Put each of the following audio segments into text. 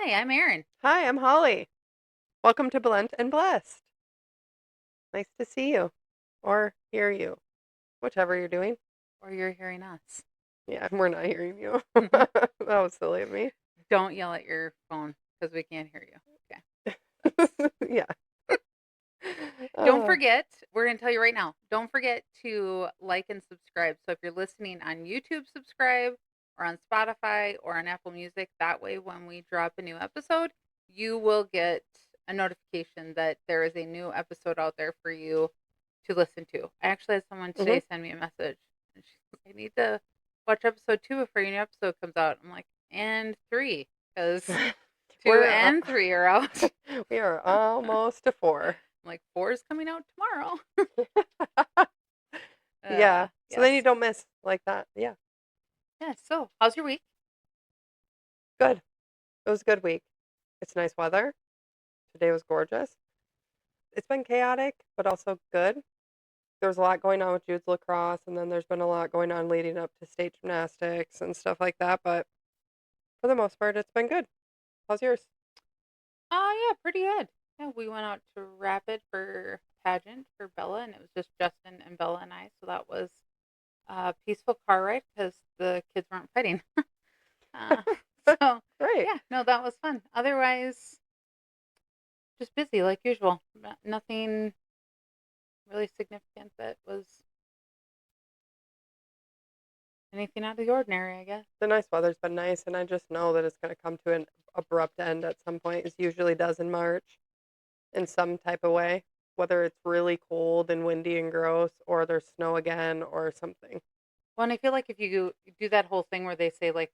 Hi, I'm Erin. Hi, I'm Holly. Welcome to Blunt and Blessed. Nice to see you or hear you, whichever you're doing. Or you're hearing us. Yeah, we're not hearing you. Mhm. That was silly of me. Don't yell at your phone because we can't hear you. Okay. That's Yeah. Don't Uh, forget, we're going to tell you right now. Don't forget to like and subscribe. So if you're listening on YouTube, subscribe, or on Spotify or on Apple Music. That way, when we drop a new episode, you will get a notification that there is a new episode out there for you to listen to. I actually had someone mhm. today send me a message, and she's like, "I need to watch episode 2 before your new episode comes out." I'm like, "And 3, because 2 We're and 3 are out." we are almost to 4. I'm like, 4 is coming out tomorrow. Yeah. So then you Yes. don't miss like that. Yeah. Yeah, so how's your week? Good. It was a good week. It's nice weather. Today was gorgeous. It's been chaotic, but also good. There's a lot going on with Jude's lacrosse, and then there's been a lot going on leading up to state gymnastics and stuff like that, but for the most part, it's been good. How's yours? Yeah, pretty good. Yeah, we went out to Rapid for pageant for Bella, and it was just Justin and Bella and I. So that was a peaceful car ride because the kids weren't fighting. Uh, so Great. yeah, no, that was fun. Otherwise, just busy like usual. Nothing really significant that was anything out of the ordinary, I guess. The nice weather's been nice, and I just know that it's going to come to an abrupt end at some point, as usually does in March, in some type of way, whether it's really cold and windy and gross, or there's snow again, or something. Well, and I feel like if you do that whole thing where they say, like,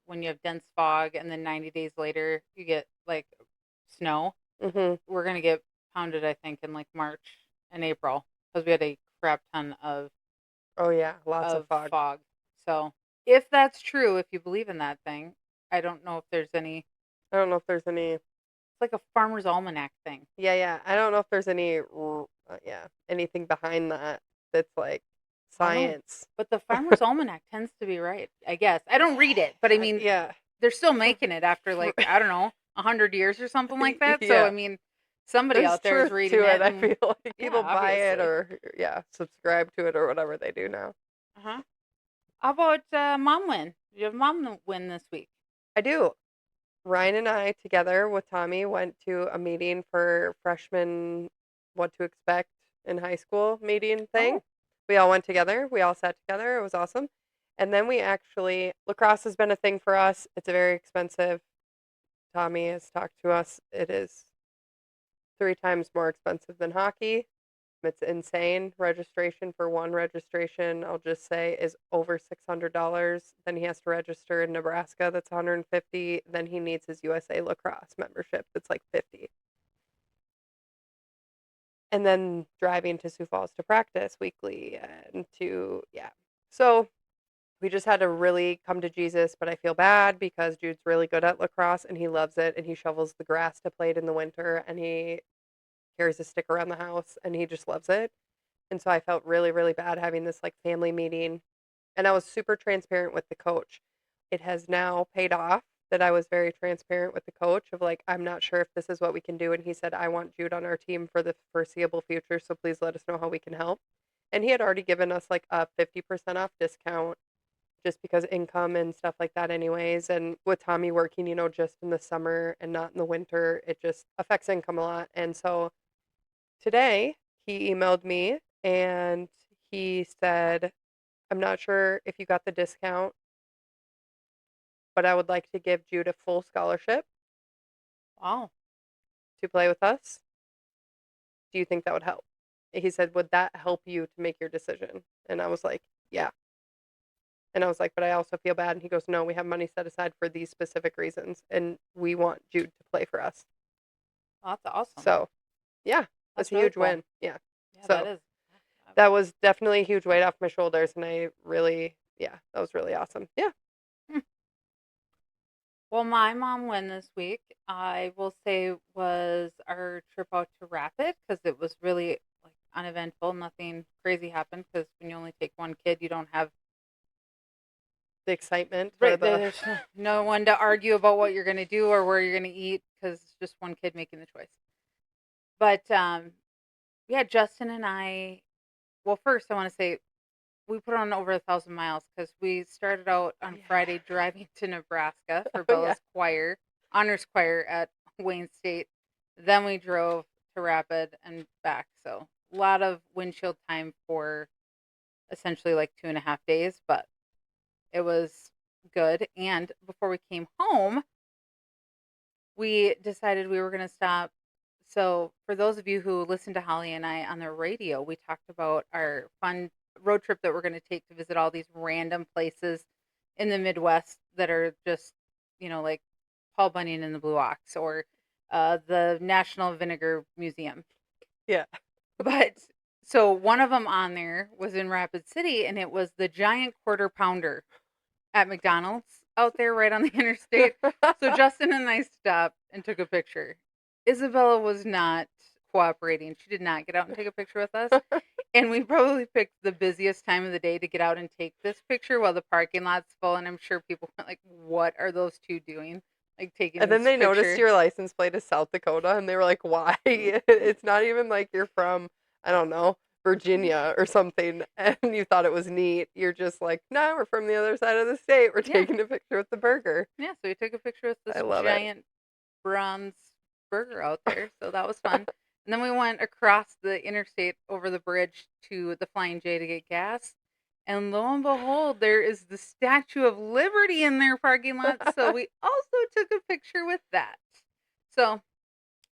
when you have dense fog and then 90 days later you get like snow, Mhm. we're gonna get pounded, I think, in like March and April because we had a crap ton Oh yeah, lots of of fog. fog. So if that's true, if you believe in that thing, I don't know if there's any. It's I don't know if there's any. like a farmer's almanac thing. Yeah, yeah. I don't know if there's any. Yeah, anything behind that that's like I don't know, science. but the farmer's almanac tends to be right. I guess I don't read it, but I mean, Yeah. they're still For, making it after, for, like, I don't know, 100 years or something like that. So I yeah. mean, somebody There's out there is truth reading to it. it, I and feel like yeah, people buy it obviously. or yeah, subscribe to it or whatever they do now. Uh huh. How about mom win? Did you have mom win this week? I do. Ryan and I together with Tommy went to a meeting for freshman what to expect in high school meeting thing. Oh, We all went together. We all sat together. It was awesome. And then we actually lacrosse has been a thing for us. It's very expensive. Tommy has talked to us. It is 3 times more expensive than hockey. It's insane. Registration for one registration, I'll just say, is over $600. Then he has to register in Nebraska. That's 150. Then he needs his USA lacrosse membership. That's like 50. And then driving to Sioux Falls to practice weekly and to yeah. So we just had to really come to Jesus, but I feel bad because Jude's really good at lacrosse and he loves it and he shovels the grass to play it in the winter and he carries a stick around the house and he just loves it. And so I felt really, really bad having this like family meeting. And I was super transparent with the coach. It has now paid off that I was very transparent with the coach of like, I'm not sure if this is what we can do. And he said, I want Jude on our team for the foreseeable future. So please let us know how we can help. And he had already given us like a 50% off discount just because income and stuff like that, anyways. And with Tommy working, just in the summer and not in the winter, it just affects income a lot. And so today, he emailed me and he said, I'm not sure if you got the discount, but I would like to give Jude a full scholarship wow. to play with us. Do you think that would help? He said, would that help you to make your decision? And I was like, yeah. And I was like, but I also feel bad. And he goes, no, we have money set aside for these specific reasons. And we want Jude to play for us. Well, that's awesome. So, yeah, that's That's a really huge cool. win. Yeah. Yeah, that So is. that was definitely a huge weight off my shoulders. And I really, yeah, that was really awesome. Yeah. Hmm. Well, my mom win this week, I will say, was our trip out to Rapid because it was really like uneventful. Nothing crazy happened because when you only take one kid, you don't have The excitement or Right, the there's no one to argue about what you're going to do or where you're going to eat because it's just one kid making the choice. But yeah, Justin and I. Well, first I want to say we put on over 1,000 miles because we started out oh on yeah. Friday driving to Nebraska for Oh yeah. Bella's choir, honors choir at Wayne State. Then we drove to Rapid and back. So a lot of windshield time for essentially like 2.5 days, but it was good. And before we came home, we decided we were going to stop. So, for those of you who listen to Holly and I on the radio, we talked about our fun road trip that we're going to take to visit all these random places in the Midwest that are just, like Paul Bunyan and the Blue Ox or the National Vinegar Museum. Yeah. But so one of them on there was in Rapid City, and it was the giant quarter pounder at McDonald's out there right on the interstate. So Justin and I stopped and took a picture. Isabella was not cooperating. She did not get out and take a picture with us. And we probably picked the busiest time of the day to get out and take this picture while the parking lot's full. And I'm sure people were like, what are those two doing? Like taking And this then they noticed picture. your license plate is South Dakota, and they were like, "Why? It's not even like you're from, I don't know, Virginia or something." And you thought it was neat. You're just like, "No, we're from the other side of the state. We're Yeah. taking a picture with the burger." Yeah. So we took a picture with I this love it. giant bronze burger out there. So that was fun. And then we went across the interstate over the bridge to the Flying J to get gas. And lo and behold, there is the Statue of Liberty in their parking lot. So we also took a picture with that. So,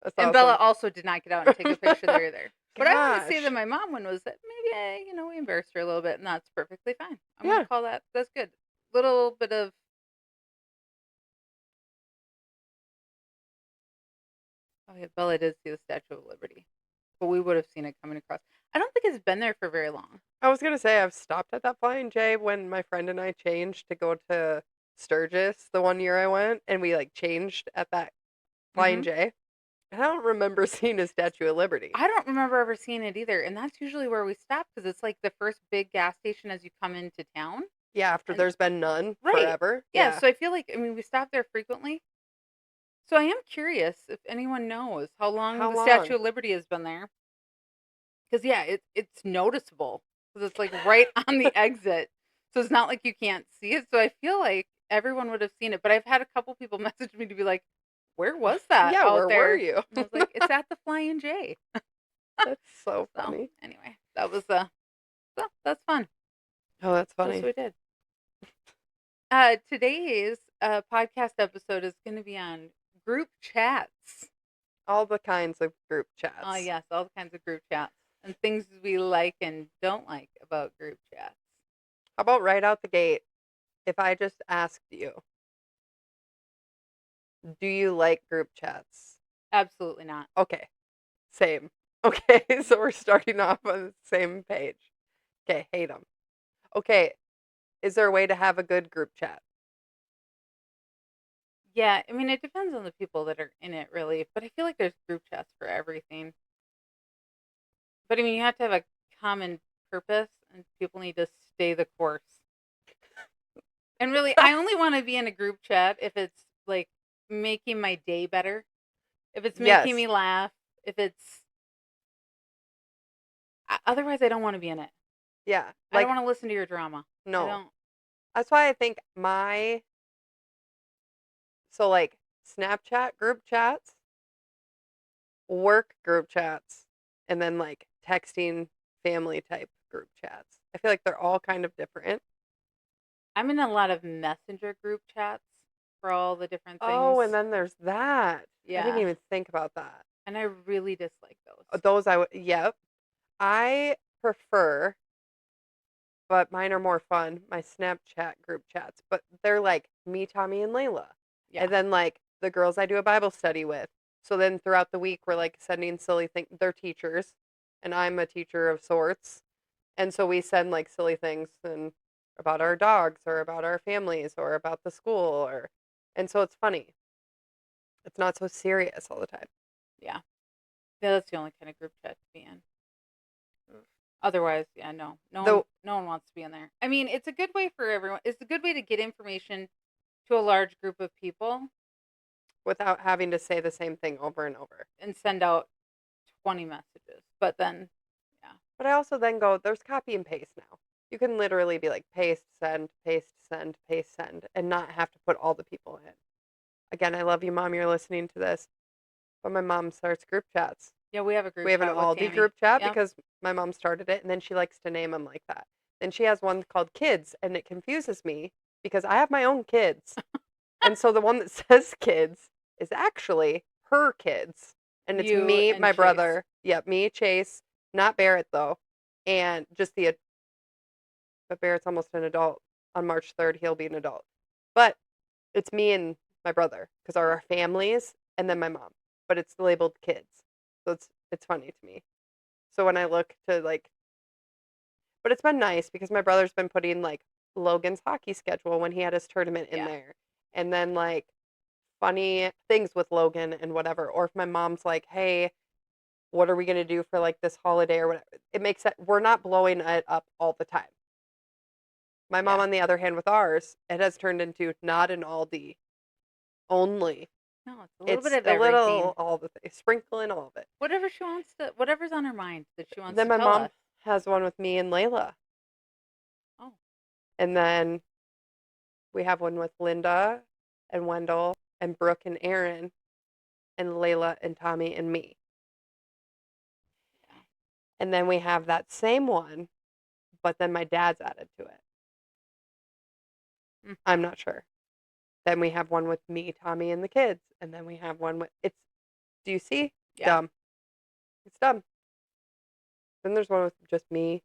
That's and Bella awesome. also did not get out and take a picture there either. But I want to say that Gosh. my mom one was that maybe we embarrassed her a little bit, and that's perfectly fine. I'm gonna Yeah. call that's good. Little bit of oh yeah, Bella did see the Statue of Liberty, but we would have seen it coming across. I don't think it's been there for very long. I was gonna say I've stopped at that Flying J when my friend and I changed to go to Sturgis the one year I went, and we like changed at that Flying Hmm. J. And I don't remember seeing a Statue of Liberty. I don't remember ever seeing it either, and that's usually where we stop because it's like the first big gas station as you come into town. Yeah, after And there's been none right, forever. yeah. Yeah. So I feel like we stop there frequently. So I am curious if anyone knows how long How the long? Statue of Liberty has been there. Because yeah, it's noticeable because it's like right on the exit, so it's not like you can't see it. So I feel like everyone would have seen it. But I've had a couple people message me to be like, "Where was that Yeah, out where were there?" you? And I was like, "It's at the Flying J." That's so So funny. anyway, that was that's fun. Oh, that's That's funny. what we did. Today's podcast episode is going to be on group chats. All the kinds of group Oh chats. yes, all kinds of group chats and things we like and don't like about group chats. How about right out the gate? If I just asked you, do you like group chats? Absolutely not. Okay, same. Okay, so we're starting off on the same page. Okay, hate them. Okay, is there a way to have a good group chat? Yeah, I mean, it depends on the people that are in it, really. But I feel like there's group chats for everything. But I mean, you have to have a common purpose, and people need to stay the course. And really, I only want to be in a group chat if it's like making my day better, if it's making Yes. me laugh, if it's. Otherwise, I don't want to be in it. Yeah. I don't Like, want to listen to your drama. I no. don't. That's why I think so like Snapchat group chats, work group chats, and then like texting family type group chats. I feel like they're all kind of different. I'm in a lot of messenger group chats for all the different things. Oh, and then there's that. I didn't Yeah, even think about that. and I really dislike those. Those I would, yep. I prefer, but mine are more fun, my Snapchat group chats. But they're like me, Tommy, and Layla. Yeah. And then like the girls I do a Bible study with. So then throughout the week, we're like sending silly things. They're teachers, and I'm a teacher of sorts. And so we send like silly things and about our dogs or about our families or about the school and so it's funny. It's not so serious all the time. Yeah. Yeah, that's the only kind of group chat to be in. Otherwise, yeah, no, Though no one wants to be in there. I mean, it's a good way for everyone. It's a good way to get information to a large group of people without having to say the same thing over and over. and send out 20 messages. But then, yeah, But I also then go, there's copy and paste now. You can literally be like paste, send, paste, send, paste, send, and not have to put all the people in. Again, I love you, Mom. You're listening to this. But my mom starts group chats. yeah, we have a We group have an chat with Aldi Tammy. group chat Yep. because my mom started it, and then she likes to name them like that. Then she has one called kids, and it confuses me because I have my own kids. And so the one that says kids is actually her kids. And it's You me, and my Chase. brother. Yep, me, Chase, not Barrett though. And just but Barrett's almost an adult. On March 3rd, he'll be an adult. But it's me and my brother because our families and then my mom. But it's labeled kids. So it's funny to me. So when I look to like but it's been nice because my brother's been putting like Logan's hockey schedule when he had his tournament in Yeah. there. And then like funny things with Logan and whatever. Or if my mom's like, "Hey, what are we going to do for like this holiday or whatever?" It makes it we're not blowing it up all the time. My mom, Yeah. on the other hand, with ours, it has turned into not an Aldi only. No, it's a little bit It's of a everything. little all the things, sprinkle in all of it. Whatever she wants to, whatever's on her mind that she wants Then to my tell mom us. has one with me and Layla. Oh, And then we have one with Linda and Wendell and Brooke and Aaron and Layla and Tommy and me. yeah. And then we have that same one, but then my dad's added to it. Mm, I'm not sure. Then we have one with me, Tommy, and the kids. And then we have one with it's do you see? yeah. Dumb. It's dumb. Then there's one with just me,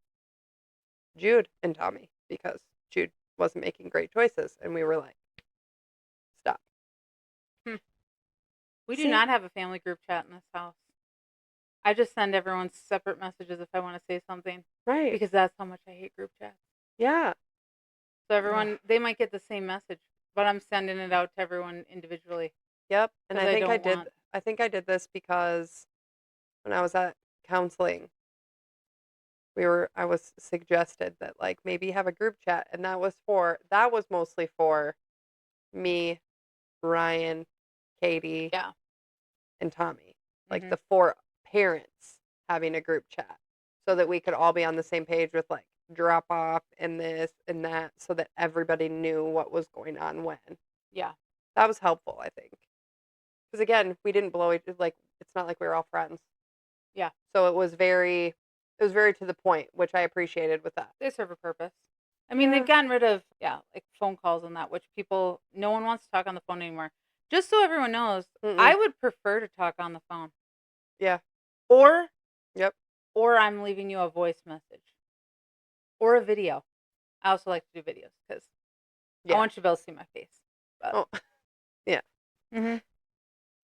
Jude, and Tommy because Jude wasn't making great choices. And we were like, stop. Hmm. We do See? not have a family group chat in this house. I just send everyone separate messages if I want to say something Right. because that's how much I hate group chats. Yeah. So everyone, they might get the same message, but I'm sending it out to everyone individually Yep. And because I don't want. I think I did this because when I was at counseling, I was suggested that like maybe have a group chat and that was mostly for me, Ryan, Katie, Yeah. and Tommy. Like Hmm. the four parents having a group chat so that we could all be on the same page with like drop off and this and that so that everybody knew what was going on when. Yeah. That was helpful, I think. Because again, we didn't blow it like it's not like we were all friends. Yeah. So it was very to the point, which I appreciated with that. They serve a purpose. I mean, Yeah. they've gotten rid of, yeah, like phone calls and that, which people, no one wants to talk on the phone anymore. Just so everyone knows, Mm-mm. I would prefer to talk on the phone. Yeah. Or, Yep. or I'm leaving you a voice message or a video. I also like to do videos because I Yeah. want you to be able to see my face. But, Oh, yeah. hmm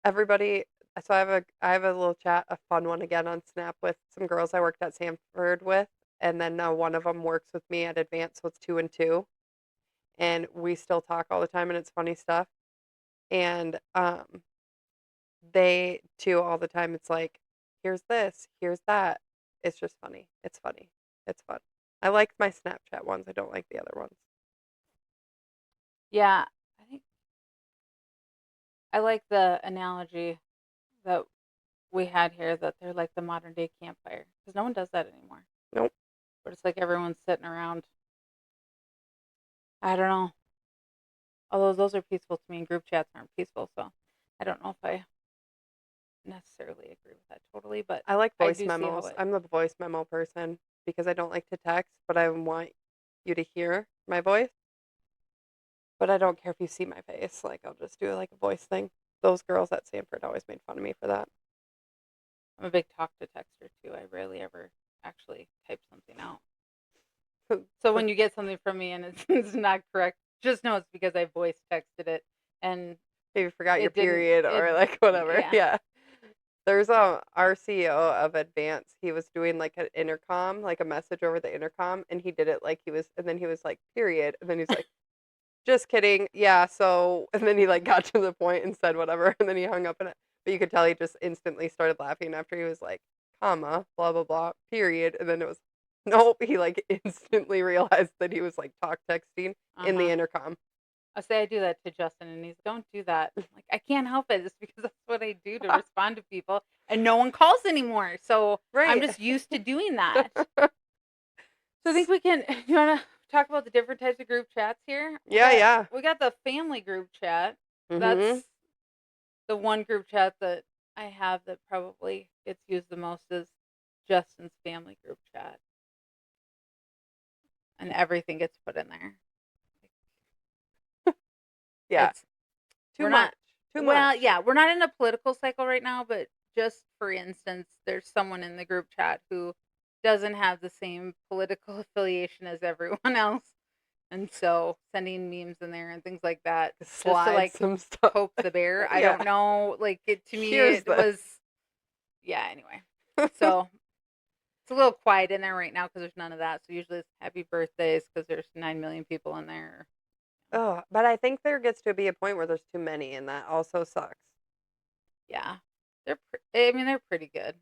Everybody. So I have a little chat, a fun one again on Snap with some girls I worked at Sanford with, and then now one of them works with me at Advance, so it's 2 and 2, and we still talk all the time, and it's funny stuff. And they too all the time. It's like, here's this, here's that. It's just funny. It's funny. It's fun. I like my Snapchat ones. I don't like the other ones. yeah, I think I like the analogy that we had here that they're like the modern day campfire because no one does that anymore. Nope. But it's like everyone's sitting around. I don't know. Although those are peaceful to me, and group chats aren't peaceful, so I don't know if I necessarily agree with that totally. But I like I voice do see how memos. it. I'm the voice memo person because I don't like to text, but I want you to hear my voice. But I don't care if you see my face. Like I'll just do like a voice thing. Those girls at Sanford always made fun of me for that. I'm a big talk to texter too. I rarely ever actually type something out. So when you get something from me and it's not correct, just know it's because I voice texted it and If you forgot your it didn't. period It or like whatever. yeah. Yeah. There's our CEO of Advance. He was doing like an intercom, like a message over the intercom, and he did it like and then he was like, period. And then he's like, just kidding. Yeah, so and then he like got to the point and said whatever, and then he hung up and but you could tell he just instantly started laughing after he was like, comma, blah blah blah, period. And then it was Nope, he, like, instantly realized that he was, like, talk texting in the Uh-huh. intercom. I say I do that to Justin, and he's, "Don't do that." I'm like, "I can't help it. It's because that's what I do to respond to people, and no one calls anymore, so I'm Right. just used to doing that." So I think we can you wanna talk about the different types of group chats here? We Yeah, got yeah. we got the family group chat. Mhm. That's the one group chat that I have that probably gets used the most is Justin's family group chat, and everything gets put in there. Yeah. It's Too we're not much. Too well, much. yeah, we're not in a political cycle right now, but just for instance, there's someone in the group chat who doesn't have the same political affiliation as everyone else. And so sending memes in there and things like that just to Slide like some stuff. poke the bear. I Yeah. don't know. Like it to me Here's it this. was yeah, anyway. So it's a little quiet in there right now because there's none of that. So usually it's happy birthdays because there's 9 million people in there. Oh, but I think there gets to be a point where there's too many, and that also sucks. Yeah. I mean they're pretty good.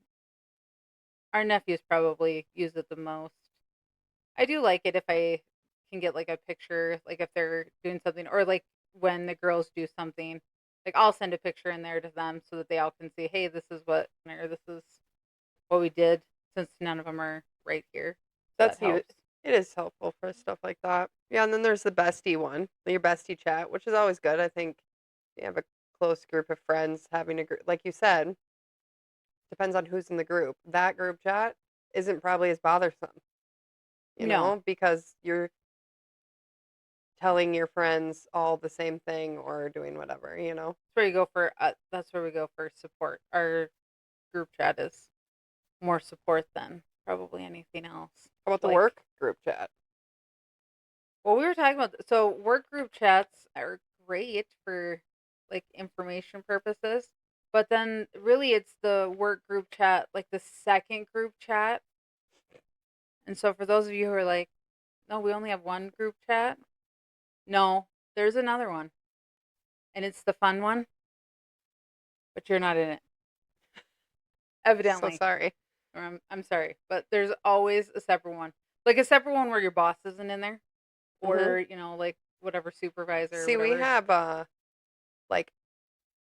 Our nephews probably use it the most. I do like it if I can get like a picture, like if they're doing something, or like when the girls do something, like I'll send a picture in there to them so that they all can see, hey, this is what, or this is what we did, since none of them are right here. So that That's you. helps. It is helpful for stuff like that. Yeah, and then there's the bestie one, your bestie chat, which is always good. I think you have a close group of friends having a group, like you said, depends on who's in the group. That group chat isn't probably as bothersome, No, because you're telling your friends all the same thing or doing whatever. that's where you go for. That's where we go for support. Our group chat is more support than probably anything else. How about the Like work group chat? well, we were talking about so work group chats are great for like information purposes, but then really it's the work group chat, like the second group chat. And so for those of you who are like, no, we only have one group chat. No, there's another one, and it's the fun one, but you're not in it, So evidently. sorry. Or I'm sorry, but there's always a separate one, like a separate one where your boss isn't in there, Hmm. or like whatever supervisor or See, we whatever. have like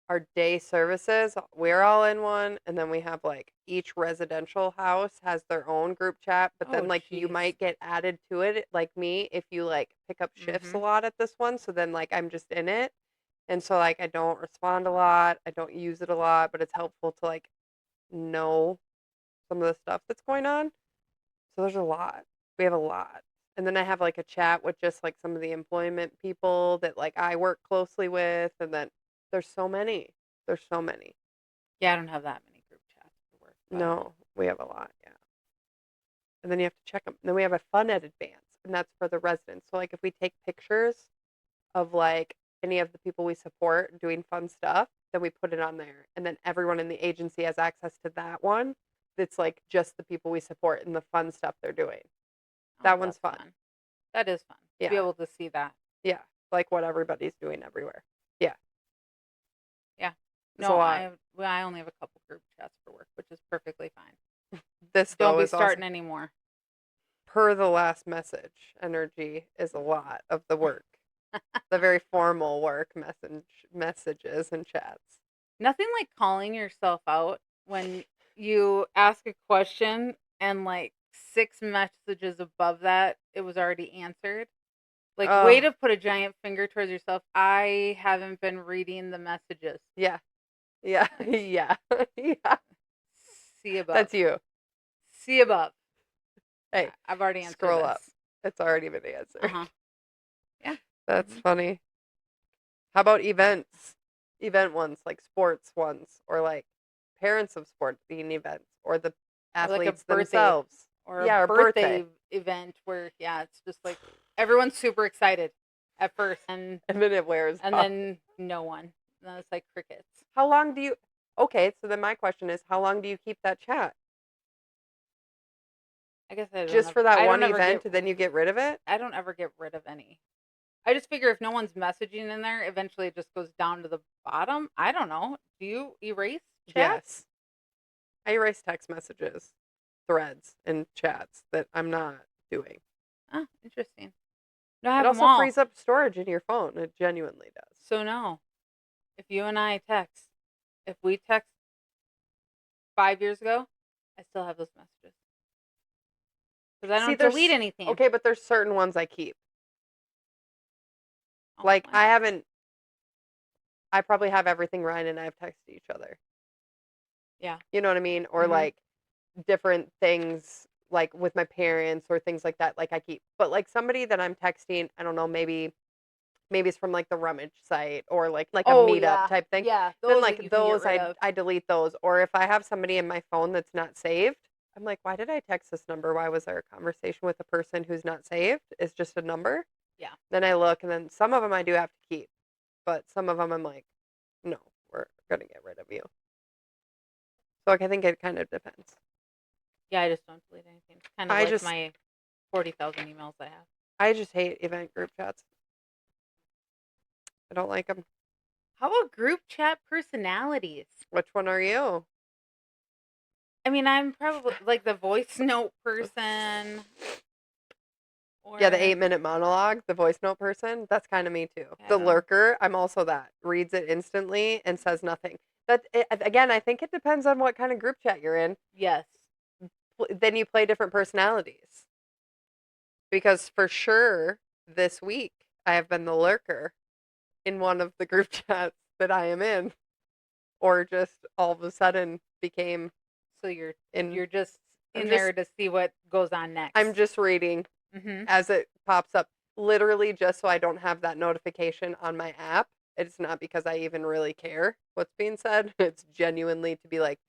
our day services, we're all in one, and then we have like each residential house has their own group chat, but Oh, then like you jeez. might get added to it, like me, if you like pick up shifts a Mm-hmm. lot at this one. So then like I'm just in it. And so like I don't respond a lot, I don't use it a lot, but it's helpful to like know some of the stuff that's going on. So there's a lot. We have a lot. And then I have like a chat with just like some of the employment people that like I work closely with, and then there's so many. There's so many. Yeah, I don't have that many group chats for work, but No, we have a lot, yeah. And then you have to check them. Then we have a fun at advance, and that's for the residents. So like if we take pictures of like any of the people we support doing fun stuff, then we put it on there. And then everyone in the agency has access to that one. That's like just the people we support and the fun stuff they're doing. oh, That one's that's fun. fun. That is fun to be Yeah. able to see that. Yeah. Like what everybody's doing everywhere. Yeah. Yeah. It's a No, lot. I only have a couple group chats for work, which is perfectly fine. This Don't though be is also starting anymore. per the last message. Energy is a lot of the work. The very formal work messages and chats. Nothing like calling yourself out when you ask a question and like 6 messages above that it was already answered. Like way Oh, to put a giant finger towards yourself. I haven't been reading the messages. yeah. Yeah. Like Yeah. Yeah. see above. That's you. See above. Yeah, Hey, I've already answered scroll up. this. It's already been answered. Uh-huh. Yeah. That's Hmm. funny. How about events? Event ones, like sports ones, or like parents of sports being events, or the Or like a athletes birthday themselves. or a Yeah, or birthday. birthday event where yeah, it's just like everyone's super excited at first And then it wears and off. then no one. And then it's like crickets. How long do you Okay, so then my question is, how long do you keep that chat? I guess I don't Just ever for that I one don't ever event, and then you get rid of it? I don't ever get rid of any. I just figure if no one's messaging in there, eventually it just goes down to the bottom. I don't know. Do you erase chats? Yes. I erase text messages. threads and chats that I'm not doing. Oh, interesting. No, I It have them also all. frees up storage in your phone. It genuinely does. So no, if you and I text, if we text 5 years ago, I still have those messages because I See, don't delete there's anything. okay, but there's certain ones I keep. Oh, Like well, I probably have everything Ryan and I have texted each other. yeah. You know what I mean? Or Mhm. like different things like with my parents or things like that, like I keep. But like somebody that I'm texting, I don't know, maybe it's from like the rummage site or like a Oh meetup yeah, type thing. yeah. Then Those like you can get those rid of. I delete those. Or if I have somebody in my phone that's not saved, I'm like, why did I text this number? Why was there a conversation with a person who's not saved? It's just a number. Yeah. Then I look and then some of them I do have to keep, but some of them I'm like, no, we're gonna get rid of you. So like I think it kind of depends. Yeah, I just don't delete anything. It's kind of I like just my 40,000 emails I have. I just hate event group chats. I don't like them. How about group chat personalities? Which one are you? I mean, I'm probably like the voice note person Yeah, the or 8-minute monologue, the voice note person, that's kind of me too. I The don't know. lurker, I'm also that. Reads it instantly and says nothing. Again, I think it depends on what kind of group chat you're in. Yes. Then you play different personalities. Because for sure, this week, I have been the lurker in one of the group chats that I am in, or just all of a sudden became So you're in. you're just I'm in just there to see what goes on I'm next. just reading Mhm. as it pops up, literally just so I don't have that notification on my app. It's not because I even really care what's being said. It's genuinely to be like,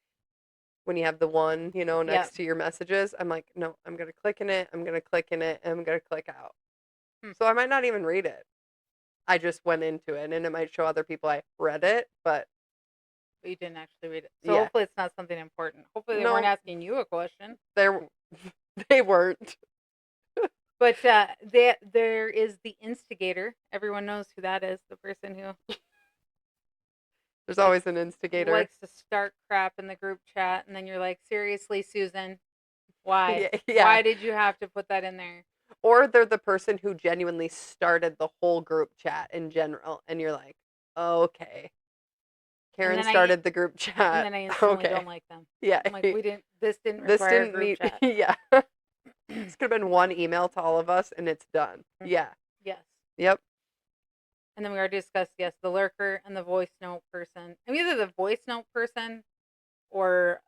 when you have the one, Yep. next to your messages, I'm like, no, I'm going to click in it. I'm going to click in it. And I'm going to click out. Hmm. So I might not even read it. I just went into it and it might show other people I read it, but But you didn't actually read it. So yeah, hopefully it's not something important. Hopefully they weren't no, asking you a question. there, they weren't. But there is the instigator. Everyone knows who that is. The person who There's likes always an instigator. likes to start crap in the group chat, and then you're like, seriously, Susan, why? Yeah, yeah. Why did you have to put that in there? Or they're the person who genuinely started the whole group chat in general, and you're like, okay, And Karen then I started the group and chat. then I instantly Okay, don't like them. yeah, I'm like, this didn't this require a didn't group need, chat. yeah, this could have been one email to all of us, and it's done. Yeah, Yes. yep, And then we already discussed, yes, the lurker and the voice note person. I'm either the voice note person or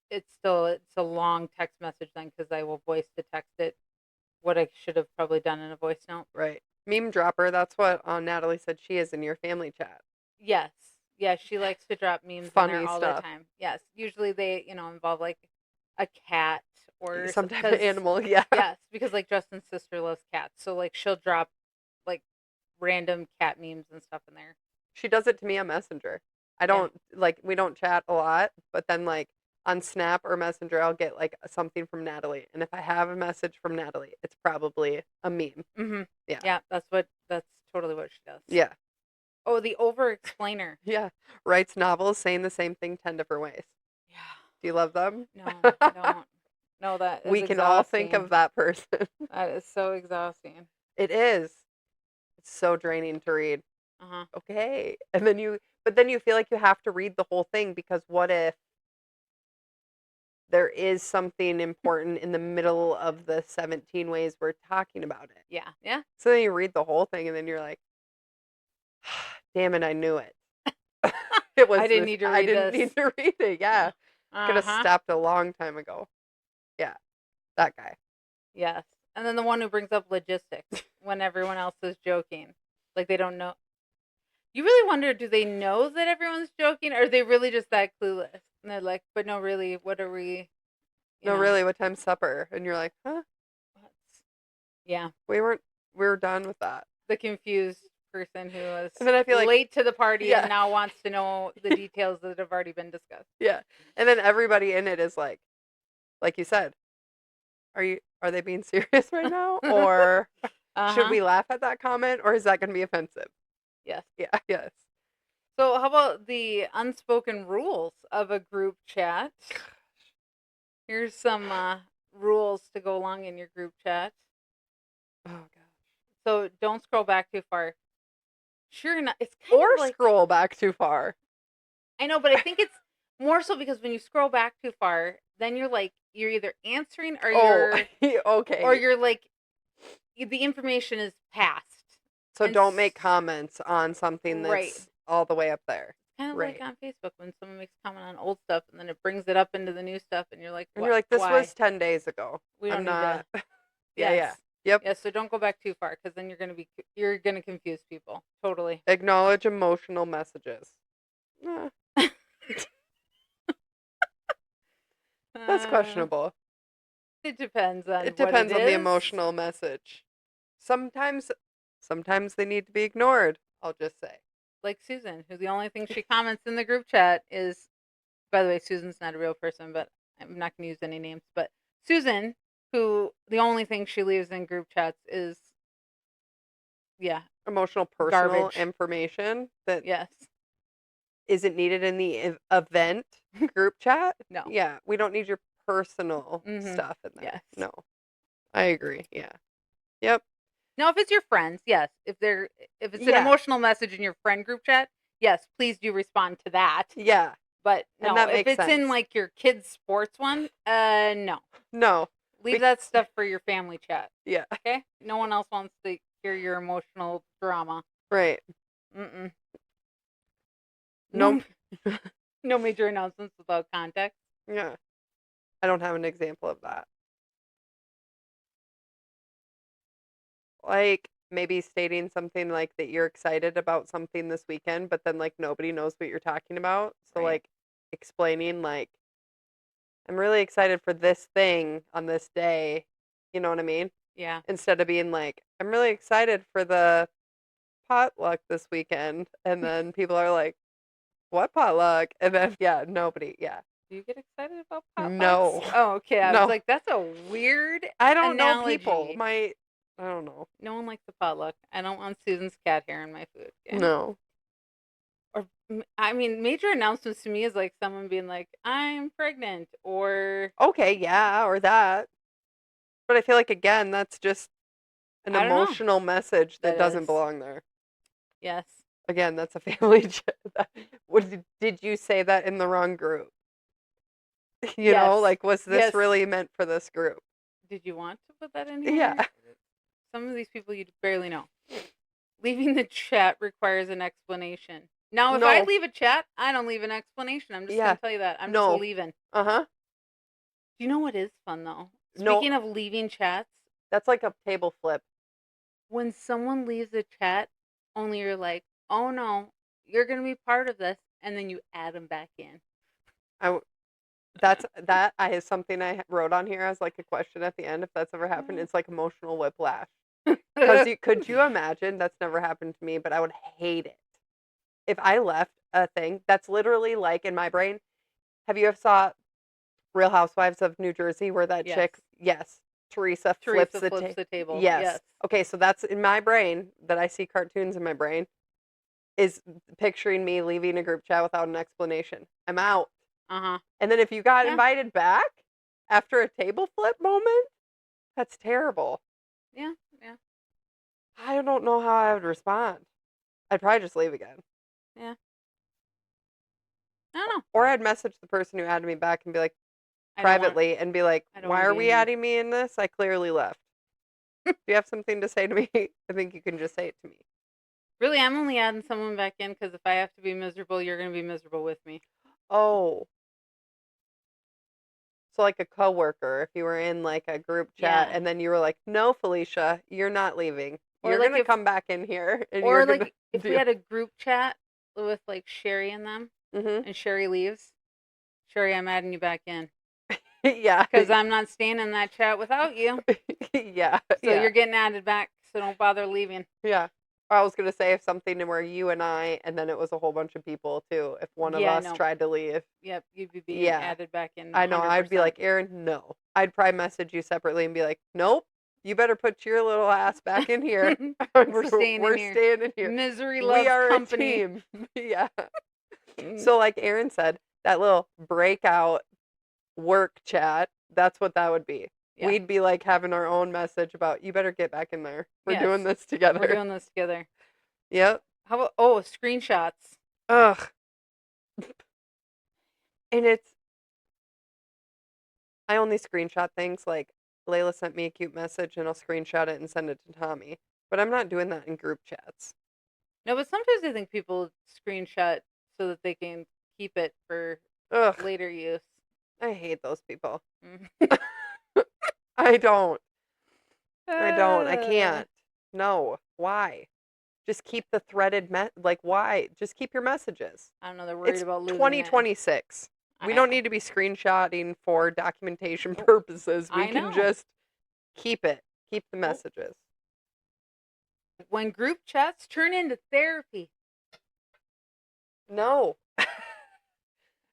it's a long text message then because I will voice to text it what I should have probably done in a voice note. right. Meme dropper. That's what Natalie said she is in your family chat. Yes. Yes, she likes to drop memes in there Funny all the stuff. time. Yes. Usually they, involve like a cat or Some type of because animal. Yeah, yes, because like Justin's sister loves cats. So like she'll drop like random cat memes and stuff in there. she does it to me on Messenger. I Yeah. don't like we don't chat a lot, but then like on Snap or Messenger, I'll get like something from Natalie, and if I have a message from Natalie, it's probably a meme. Mhm. Yeah, Yeah, that's totally what she does. yeah, Oh, the over explainer. yeah. Writes novels saying the same thing 10 different ways. Yeah. Do you love them? No, I don't. No, that is We can all think exhausting. of that person. That is so exhausting. It is. It's so draining to read. Uh-huh. Okay, but then you feel like you have to read the whole thing because what if there is something important in the middle of the 17 ways we're talking about it. Yeah. Yeah. So then you read the whole thing and then you're like, damn it, I knew it. It was I didn't need to I read didn't this. need to read it. Yeah. Could have Uh-huh. stopped a long time ago. Yeah. That guy. Yes. And then the one who brings up logistics when everyone else is joking. Like they don't know. You really wonder, do they know that everyone's joking or are they really just that clueless? And they're like, but no, really, what are we, you No, know, really, what time's supper? And you're like, huh? what's, yeah, We were done with that. the confused person who was And then I feel like, late to the party and yeah, now wants to know the details that have already been discussed. yeah. And then everybody in it is like you said, are they being serious right now? Or should Uh-huh. we laugh at that comment or is that going to be offensive? Yes. Yeah, yes. So how about the unspoken rules of a group chat? Here's some rules to go along in your group chat. Oh gosh. So don't scroll back too far. Sure enough, it's kind Or of like, scroll back too far. I know, but I think it's more so because when you scroll back too far, then you're either answering or Oh, or okay. you're like the information is past. So And don't make comments on something right. that's all the way up there. Kind of like Right. on Facebook when someone makes a comment on old stuff and then it brings it up into the new stuff and you're like, And what? you're like, this Why? was 10 days ago. We don't I'm need to. not. Yeah, Yes. yeah. Yep. Yes. So don't go back too far because then you're gonna confuse people totally. Acknowledge emotional messages. That's Uh, questionable. it depends on It what it depends on the is. emotional message. Sometimes sometimes they need to be ignored, I'll just say. Like Susan, who the only thing she comments in the group chat is, by the way, Susan's not a real person, but I'm not going to use any names. But Susan, who the only thing she leaves in group chats is, yeah, Emotional personal garbage. information that Yes. isn't needed in the event group chat. No. Yeah, we don't need your personal Mm-hmm. stuff in there. Yes. No. I agree. Yeah. Yep. Now, if it's your friends, yes. If it's an Yeah. emotional message in your friend group chat, yes, please do respond to that. Yeah. But And no, that if makes it's in sense. like your kids' sports one, no. No. Leave that stuff for your family chat. Yeah. Okay? No one else wants to hear your emotional drama. Right. Mm-mm. Nope. No major announcements without context. Yeah. I don't have an example of that. Like maybe stating something like that you're excited about something this weekend, but then like nobody knows what you're talking about. So Right. like explaining like I'm really excited for this thing on this day. You know what I mean? Yeah. Instead of being like, I'm really excited for the potluck this weekend. And then people are like, what potluck? And then, yeah, nobody. Yeah. Do you get excited about potlucks? No. Oh, okay. I was No. like, that's a weird I don't know people. analogy. I don't know. No one likes the potluck. I don't want Susan's cat hair in my food. Okay? No. Or, I mean, major announcements to me is like someone being like, I'm pregnant, or Okay, yeah, or that. But I feel like, again, that's just an I don't know. emotional message that That doesn't is. belong there. Yes. Again, that's a family chat. Did you say that in the wrong group? You know, Yes. like, was this Yes. really meant for this group? Did you want to put that in here? Yeah. Some of these people you barely know. Leaving the chat requires an explanation. Now, if I No. leave a chat, I don't leave an explanation. I'm just Yeah. going to tell you that. I'm No. just leaving. Uh-huh. Do you know what is fun, though? No. Speaking of leaving chats, That's like a table flip. when someone leaves a chat, only you're like, oh no, you're going to be part of this, and then you add them back in. That I is something I wrote on here as like a question at the end. If that's ever happened, it's like emotional whiplash. Because could you imagine? That's never happened to me, but I would hate it if I left a thing that's literally like in my brain. Have you ever saw Real Housewives of New Jersey where that Yes. chick? Yes, Teresa Teresa flips flips the table. Yes. Yes. Okay, so that's in my brain that I see cartoons in my brain is picturing me leaving a group chat without an explanation. I'm out. Uh-huh. And then if you got Yeah. invited back after a table flip moment, that's terrible. Yeah, yeah. I don't know how I would respond. I'd probably just leave again. Yeah. I don't know. Or I'd message the person who added me back and be like, I don't want, privately, and be like, I don't why wanna are be we in here. adding me in this? I clearly left. If you have something to say to me, I think you can just say it to me. Really, I'm only adding someone back in because if I have to be miserable, you're going to be miserable with me. Oh. So like a coworker, if you were in like a group chat Yeah. and then you were like, no, Felicia, you're not leaving. Or You're like going to if- come back in here and Or you're like going if to we had a group chat with like Sherry and them, Mm-hmm. and Sherry leaves, Sherry, I'm adding you back in Yeah. because I'm not staying in that chat without you. Yeah. So Yeah. you're getting added back. So don't bother leaving. Yeah. Or I was going to say if something where you and I, and then it was a whole bunch of people too. If one of Yeah, us no. tried to leave. Yep, you'd be being Yeah. added back in. I know. I'd be 100%. like, Aaron, no. I'd probably message you separately and be like, nope. You better put your little ass back in here. We're staying We're in here. staying in here. Misery loves We are company. a team. Yeah. So like Aaron said, that little breakout work chat, that's what that would be. Yeah. We'd be like having our own message about, you better get back in there. We're doing Yes. this together. We're doing this together. Yep. How about screenshots? Ugh. And I only screenshot things like Layla sent me a cute message and I'll screenshot it and send it to Tommy. But I'm not doing that in group chats. No, but sometimes I think people screenshot so that they can keep it for Ugh. later use. I hate those people. Mhm. I don't. I can't. No. Why? Just keep the threaded why? Just keep your messages. I don't know. They're worried It's about losing 2026. We don't need to be screenshotting for documentation purposes. We I can know. just keep it. Keep the Oh. messages. When group chats turn into therapy. No.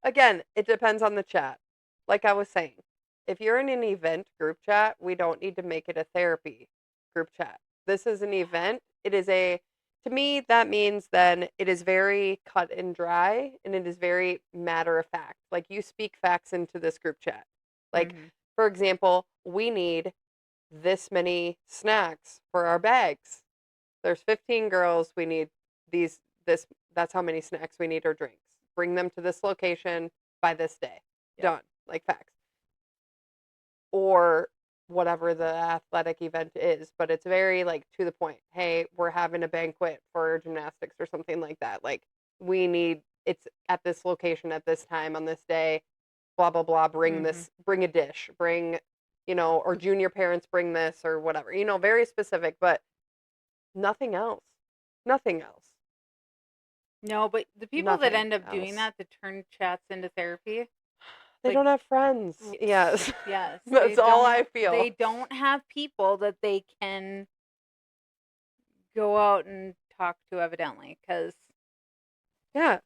Again, it depends on the chat. Like I was saying, if you're in an event group chat, we don't need to make it a therapy group chat. This is an event. To me, that means then it is very cut and dry and it is very matter of fact. Like you speak facts into this group chat. Like, for example, we need this many snacks for our bags. There's 15 girls. We need that's how many snacks we need or drinks. Bring them to this location by this day. Yep. Done. Like facts. Or whatever the athletic event is, but it's very like to the point. Hey, we're having a banquet for gymnastics or something like that. Like it's at this location at this time on this day, blah blah blah, bring a dish, or junior parents bring this or whatever. Very specific, but nothing else. Nothing else. No, but the people that end up doing that to turn chats into therapy, they don't have friends. Yes. Yes. That's all I feel. They don't have people that they can go out and talk to, evidently, because yeah.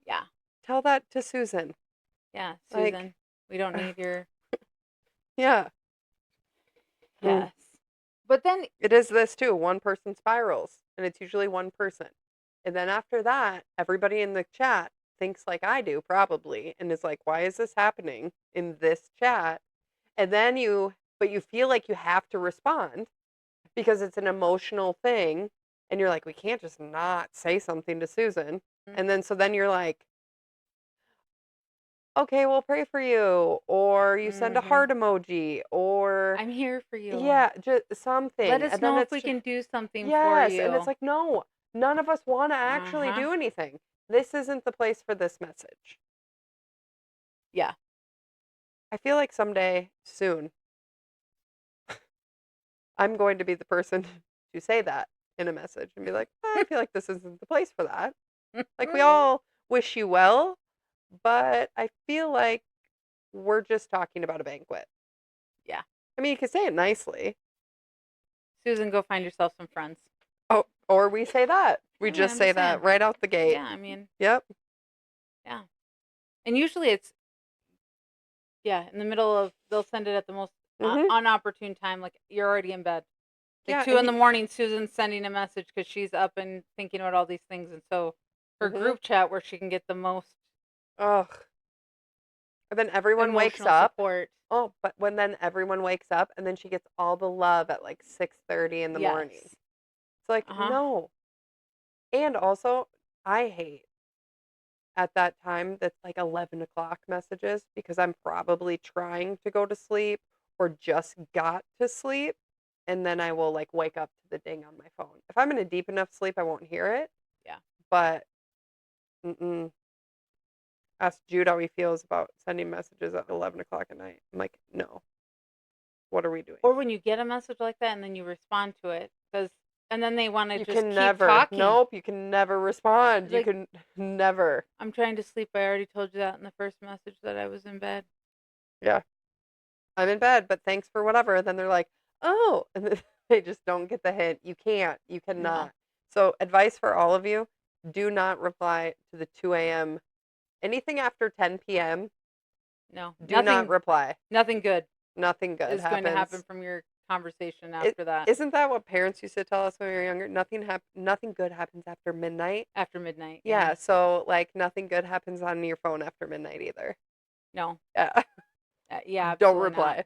Yeah. Tell that to Susan. Yeah, Susan. We don't need your Yeah. Yes. But then it is this too. One person spirals, and it's usually one person. And then after that, everybody in the chat thinks like I do, probably, and is like, why is this happening in this chat? And then you feel like you have to respond because it's an emotional thing. And you're like, we can't just not say something to Susan. And then, so then you're like, okay, we'll pray for you. Or you send a heart emoji. Or I'm here for you. Yeah, just something. Let us know if we can do something for you. Yes, and it's like, no, none of us want to actually do anything. This isn't the place for this message. Yeah. I feel like someday, soon, I'm going to be the person to say that in a message and be like, I feel like this isn't the place for that. Like, we all wish you well, but I feel like we're just talking about a banquet. Yeah. I mean, you could say it nicely. Susan, go find yourself some friends. Oh, or we say that. We just say that right out the gate. Yeah, I mean. Yep. Yeah. And usually it's, in the middle of, they'll send it at the most unopportune time. Like, you're already in bed. Like 2 in the morning, Susan's sending a message because she's up and thinking about all these things. And so her group chat where she can get the most. Ugh. And then everyone wakes up. Support. Oh, but when then everyone wakes up and then she gets all the love at like 6:30 in the morning. It's like, no. And also, I hate at that time that's like 11 o'clock messages because I'm probably trying to go to sleep or just got to sleep. And then I will like wake up to the ding on my phone. If I'm in a deep enough sleep, I won't hear it. Yeah. But, ask Jude how he feels about sending messages at 11 o'clock at night. I'm like, no. What are we doing? Or when you get a message like that and then you respond to it, and then they want to just keep never talking. Nope, you can never respond. Like, you can never. I'm trying to sleep. I already told you that in the first message that I was in bed. Yeah. I'm in bed, but thanks for whatever. Then they're like, oh, and then they just don't get the hint. You can't. You cannot. No. So advice for all of you, do not reply to the 2 a.m. Anything after 10 p.m. No. Do not reply. Nothing good. Nothing good is going to happen from your conversation after that. Isn't that what parents used to tell us when we were younger? Nothing good happens after midnight. After midnight. Yeah, so like nothing good happens on your phone after midnight either. No. Yeah. Yeah, Don't absolutely not. reply.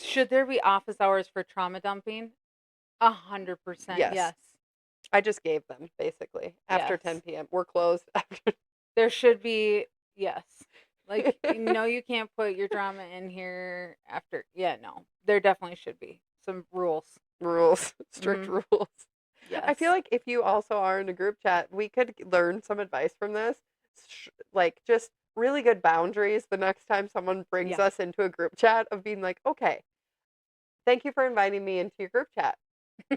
Should there be office hours for trauma dumping? 100% Yes. yes. I just gave them, basically. After Yes. 10 p.m. We're closed. There should be, yes. Like, no, you can't put your drama in here after. Yeah, no. There definitely should be some rules. Rules. Strict Mhm. rules. I feel Yes. like if you also are in a group chat, we could learn some advice from this. Like, just really good boundaries the next time someone brings Yeah. us into a group chat of being like, okay, thank you for inviting me into your group chat,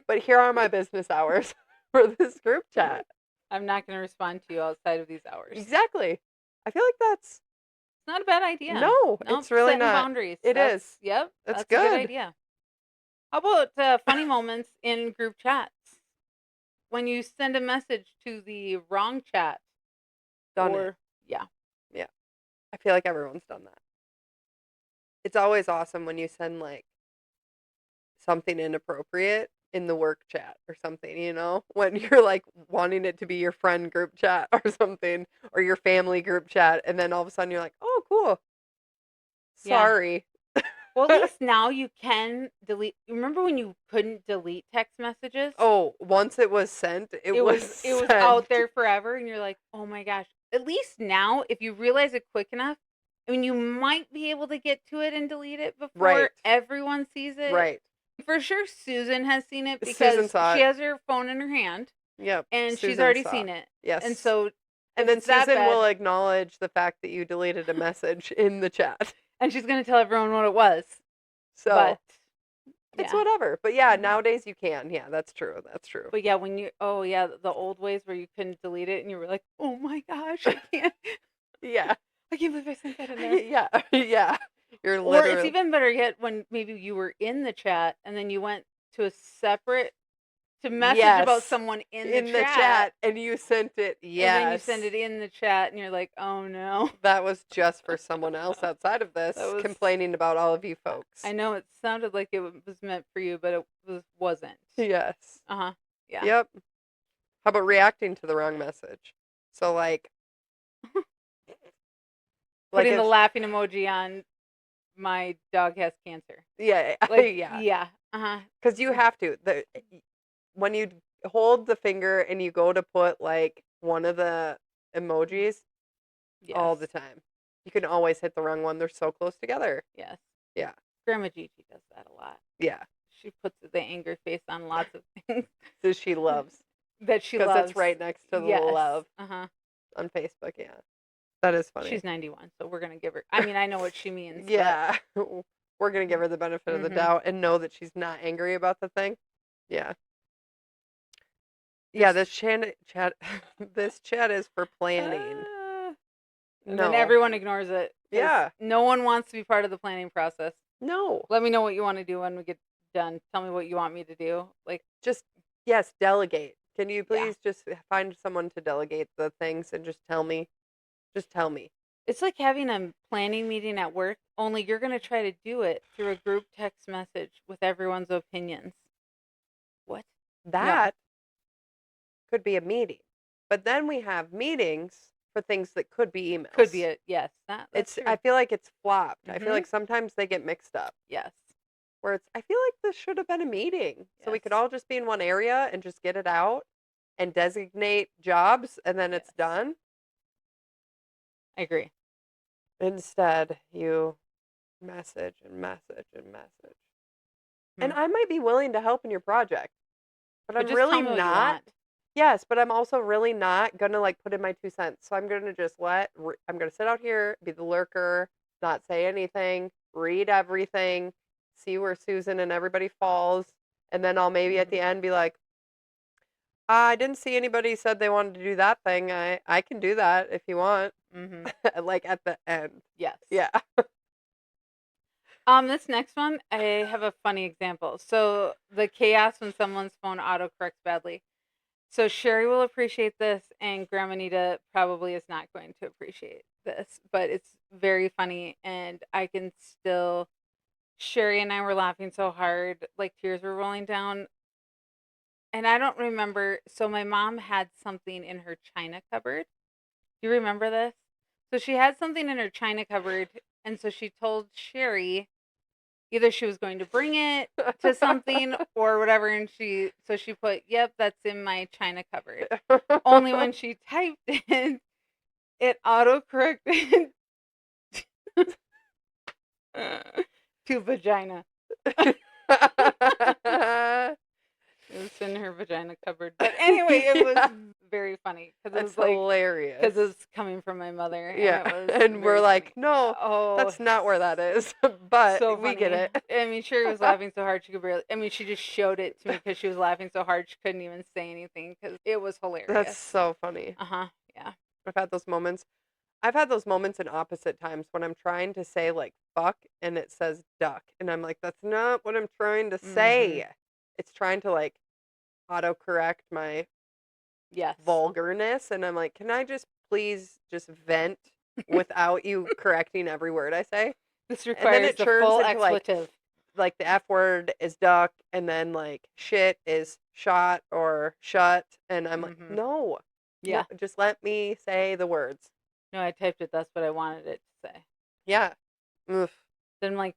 but here are my business hours for this group chat. I'm not going to respond to you outside of these hours. Exactly. I feel like that's, It's not a bad idea. no, Nope. it's really Setting not. boundaries. It is. Yep. That's That's a good good. idea. How about funny moments in group chats? When you send a message to the wrong chat, Done it. or, yeah. Yeah. I feel like everyone's done that. It's always awesome when you send like something inappropriate in the work chat or something, when you're like wanting it to be your friend group chat or something or your family group chat. And then all of a sudden you're like, oh, cool. Yeah. Sorry. Well, at least now you can delete. Remember when you couldn't delete text messages? Oh, once it was sent, it It was was out sent. there forever, and you're like, oh my gosh. At least now, if you realize it quick enough, I mean, you might be able to get to it and delete it before Right. everyone sees it. Right. For sure, Susan has seen it Susan because saw she it. has her phone in her hand, Yep. and she's Susan already saw. seen it. And Yes. so, And if then it's that Susan will bad, acknowledge the fact that you deleted a message in the chat. and she's gonna tell everyone what it was. So But it's yeah. whatever. But yeah, Mhm. nowadays you can. Yeah, that's true. That's true. But yeah, oh yeah, the old ways where you couldn't delete it and you were like, oh my gosh, I can't, Yeah. I can't believe I sent that in there. Yeah. Yeah. You're Or it's literally. even better yet when maybe you were in the chat and then you went to a separate to message about Yes. someone in the In the chat chat and you sent it. and then you send Yes. it in the chat and you're like, oh no. That was just for someone else outside of That this was complaining about all of you I folks. know it sounded like it was meant for you, but it wasn't. Yes. Uh-huh. Yeah. Yep. How about reacting to the wrong message? So like Putting the if laughing emoji on my dog has cancer. yeah, Like, yeah. yeah. Uh-huh. Cuz you have to. When you hold the finger and you go to put like one of the emojis Yes. all the time. You can always hit the wrong one. They're so close together. Yes. Yeah. Grandma Gigi does that a lot. Yeah. She puts the angry face on lots of things So she loves that she because loves. it's right next to the Yes. love Uh-huh. on Facebook. Yeah. That is funny. She's 91, so we're going to give her I mean, I know what she means, Yeah. We're going to give her the benefit of the Mhm. doubt and know that she's not angry about the thing. Yeah. Yeah, this chat this chat is for planning. And then No. everyone ignores it. 'Cause Yeah. no one wants to be part of the planning process. No. Let me know what you want to do when we get done. Tell me what you want me to do. Like, Just yes, delegate. Can you yeah. please just find someone to delegate the things and just tell me? Just tell me. It's like having a planning meeting at work, only you're going to try to do it through a group text message with everyone's opinions. What? No. That could be a meeting. But then we have meetings for things that could be emails. Could be it. Yes. That's It's true. I feel like it's flopped. I feel Mhm. like sometimes they get mixed up. Yes. Where it's I feel like this should have been a meeting. So we could Yes. all just be in one area and just get it out and designate jobs and then it's Yes. done. I agree. Instead, you message and message and message. And Mhm. I might be willing to help in your project, but But I'm just really tell me what you not. want. Yes, but I'm also really not gonna like put in my 2 cents. So I'm gonna just I'm gonna sit out here, be the lurker, not say anything, read everything, see where Susan and everybody falls, and then I'll maybe at the end be like, I didn't see anybody said they wanted to do that thing. I can do that if you want. Mhm. Like at the end. Yes. Yeah. This next one, I have a funny example. So the chaos when someone's phone autocorrects badly. So Sherry will appreciate this, and Grandma Nita probably is not going to appreciate this, but it's very funny, and I can still. Sherry and I were laughing so hard, like tears were rolling down, and I don't remember. So my mom had something in her china cupboard. Do you remember this? So she had something in her china cupboard, And so she told Sherry either she was going to bring it to something or whatever, and she put, "Yep, that's in my china cupboard." Only when she typed it, it autocorrected to vagina. It was in her vagina cupboard. But anyway, it was very funny because it That's was like, hilarious. because it's coming from my mother. Yeah. And it was And we're very like, funny. no, Oh, that's not where that is. But so we funny. get it. I mean, Sherry was laughing so hard she could barely. I mean, she just showed it to me because she was laughing so hard she couldn't even say anything because it was hilarious. That's so funny. Yeah. I've had those moments. I've had those moments in opposite times when I'm trying to say like fuck and it says duck. And I'm like, that's not what I'm trying to say. It's trying to like autocorrect my Yes. vulgarness. And I'm like, can I just please just vent without you correcting every word I say? This And then requires it the turns full into expletive. like the F word is duck and then like shit is shot or shut. And I'm like, no. Yeah. No, just let me say the words. No, I typed it. That's what I wanted it to say. Yeah. Oof. Then I'm like,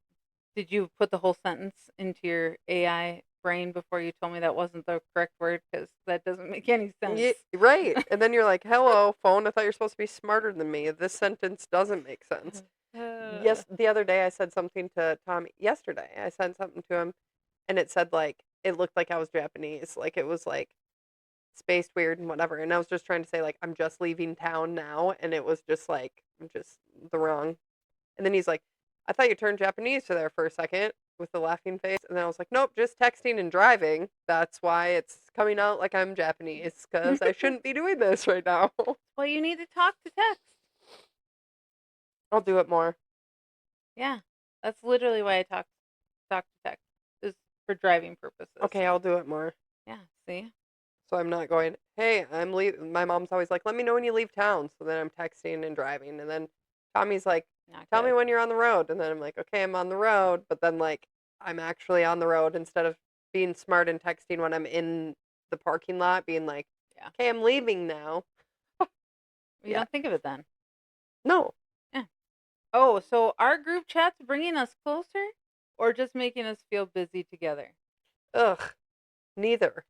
did you put the whole sentence into your AI brain before you told me that wasn't the correct word? Because that doesn't make any sense. Yeah, right. And then you're like, hello, phone. I thought you're supposed to be smarter than me. This sentence doesn't make sense. Yes, the other day I said something to Tommy. Yesterday I said something to him and it said like, it looked like I was Japanese. Like it was like spaced weird and whatever. And I was just trying to say like, I'm just leaving town now. And it was just like, just the wrong. And then he's like, I thought you turned Japanese to there for a second with the laughing face. And then I was like, nope, just texting and driving. That's why it's coming out like I'm Japanese because I shouldn't be doing this right now. Well, you need to talk to text. I'll do it more. Yeah, that's literally why I talk to text, is for driving purposes. Okay, I'll do it more. Yeah, see? So I'm not going, hey, I'm leaving. My mom's always like, let me know when you leave town. So then I'm texting and driving. And then Tommy's like, tell me when you're on the road. And then I'm like, okay, I'm on the road. But then, like, I'm actually on the road instead of being smart and texting when I'm in the parking lot, being like, okay, I'm leaving now. You don't think of it then. No. Yeah. Oh, so are group chats bringing us closer or just making us feel busy together? Ugh. Neither.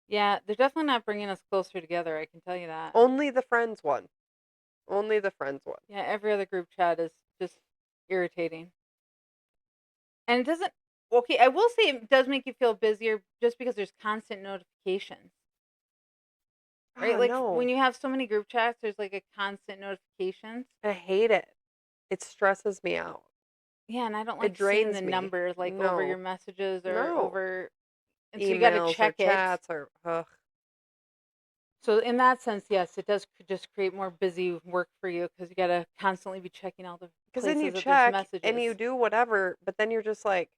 Yeah, they're definitely not bringing us closer together, I can tell you that. Only the friends one. Only the friends one. Yeah, every other group chat is just irritating. And it doesn't, okay, I will say it does make you feel busier just because there's constant notifications. Right? Oh, Like no. when you have so many group chats, there's like a constant notifications. I hate it. It stresses me out. Yeah, and I don't like seeing the numbers like over your messages or over, and so you got to check or chats or ugh. So in that sense, yes, it does just create more busy work for you because you got to constantly be checking all the Because places then you that there's check messages. and you do whatever, but then you're just like,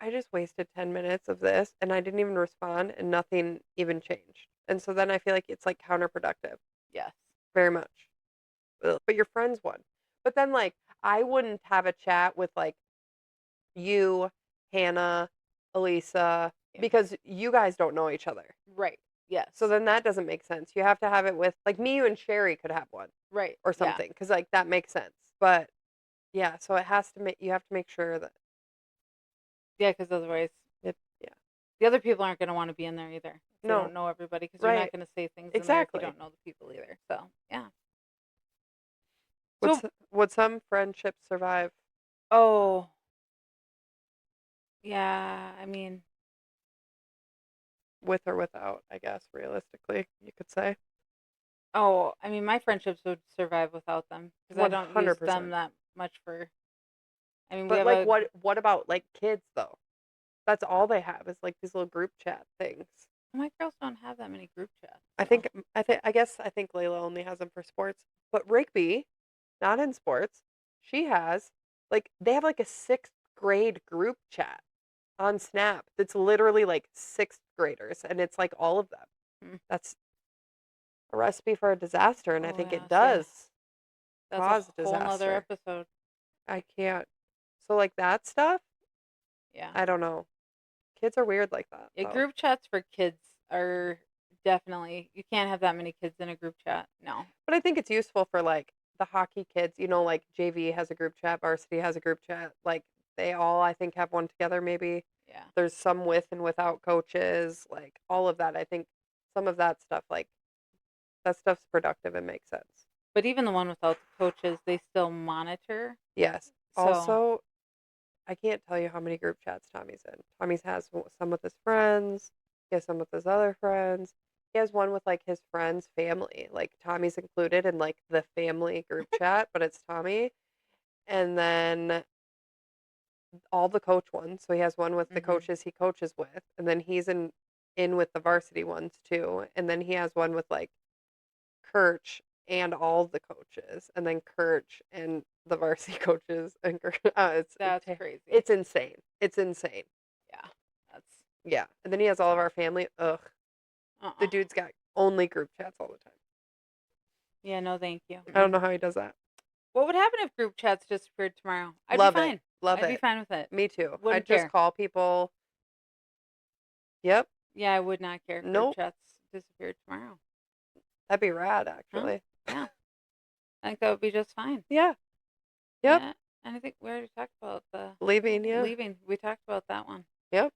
I just wasted 10 minutes of this and I didn't even respond and nothing even changed. And so then I feel like it's like counterproductive. Yes. Very much. Ugh. But your friends would. But then like I wouldn't have a chat with like you, Hannah, Elisa, because you guys don't know each other. Right. Yes. So then that doesn't make sense. You have to have it with like me, you and Sherry could have one. Right. Or something. Because like that makes sense. But yeah, so it has to make you have to make sure that. Yeah, because otherwise, yeah, the other people aren't going to want to be in there either. They No. don't know everybody because you're not going to say things in there if you don't know the people either. So yeah. Would some friendships survive? Oh. Yeah, I mean, with or without, I guess, realistically, you could say. Oh, I mean, my friendships would survive without them because I don't use them 100%. that much for. I mean, we But have like, a. what about like kids though? That's all they have is like these little group chat things. My girls don't have that many group chats. I think Layla only has them for sports, but Rigby, not in sports, she has like they have like a sixth grade group chat on Snap that's literally like sixth graders, and it's like all of them. That's a recipe for a disaster, and I think it does cause That's a whole nother disaster. episode. I can't. So like that stuff, Yeah. I don't know. Kids are weird like that. Yeah, group chats for kids are definitely, you can't have that many kids in a group chat. No. But I think it's useful for like the hockey kids, like JV has a group chat, varsity has a group chat. Like they all, I think, have one together. Maybe Yeah. there's some with and without coaches. Like all of that. I think some of that stuff, like that stuff's productive and makes sense. But even the one without the coaches, they still monitor. Yes. So, Also, I can't tell you how many group chats Tommy's in. Tommy's has some with his friends. He has some with his other friends. He has one with like his friends' family. Like Tommy's included in like the family group chat, but it's Tommy. And then all the coach ones. So he has one with the mhm. coaches he coaches with, and then he's in with the varsity ones too. And then he has one with like Kirch and all the coaches, and then Kirch and the varsity coaches, and That's crazy. it's insane. It's insane. Yeah. That's Yeah, and then he has all of our family. Ugh, the uh-uh. dude's got only group chats all the time. Yeah, no thank you. I don't know how he does that. What would happen if group chats disappeared tomorrow? I'd be Love it. fine. Love I'd be it. fine with it. Me too. Wouldn't I'd just care. call people. Yep. Yeah, I would not care if group Nope. chats disappeared tomorrow. That'd be rad, Huh? actually. Yeah. I think that would be just fine. Yeah. Yep. Yeah. And I think we already talked about the Leaving, yeah. leaving. We talked about that one. Yep.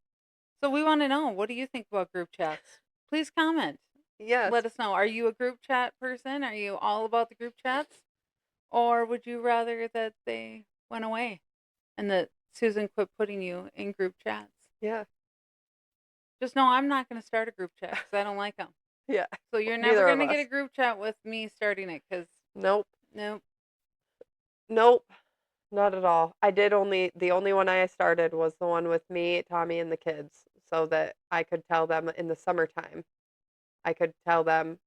So we want to know, what do you think about group chats? Please comment. Yes. Let us know. Are you a group chat person? Are you all about the group chats? Or would you rather that they went away and that Susan quit putting you in group chats? Yeah. Just know I'm not going to start a group chat because I don't like them. Yeah. So you're never Neither of going to get us. a group chat with me starting it because, Nope. nope. Nope. Not at all. The only one I started was the one with me, Tommy, and the kids, so that I could tell them in the summertime. I could tell them